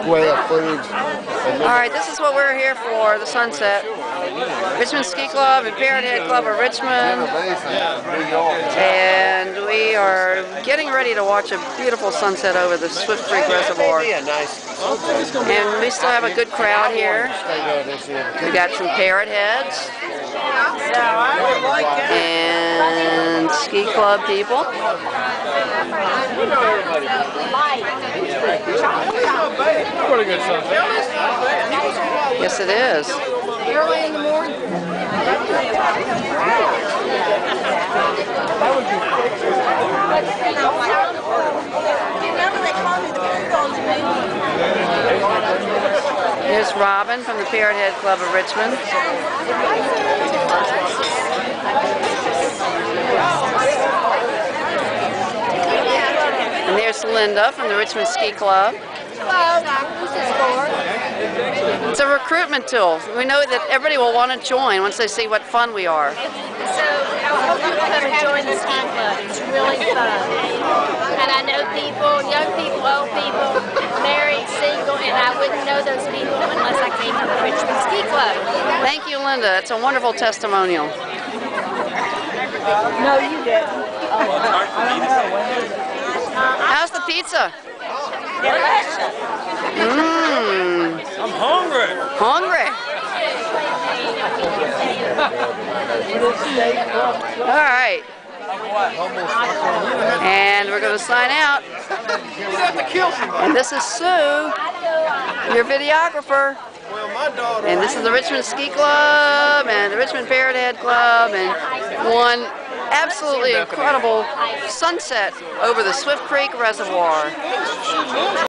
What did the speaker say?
way of footage. Alright, this is what we're here for, the sunset. Richmond Ski Club and Parrot Club of Richmond. And we are getting ready to watch a beautiful sunset over the Swift Creek Reservoir. And we still have a good crowd here. We got some parrot heads and ski club people. Pretty good sunset. Yes, it is. Early in the morning. Here's Robin from the Parrot Club of Richmond. And there's Linda from the Richmond Ski Club. It's a recruitment tool. We know that everybody will want to join once they see what fun we are. So I hope you come and join the ski club. It's really fun. And I know people, young people, old people, married, single, and I wouldn't know those people unless I came to the Richmond Ski Club. Thank you, Linda. It's a wonderful testimonial. No, you didn't. How's the pizza? Delicious. I'm hungry. Hungry? All right. And we're going to sign out. And this is Sue, your videographer. And this is the Richmond Ski Club and the Richmond Parrot Club, and one absolutely incredible sunset over the Swift Creek Reservoir.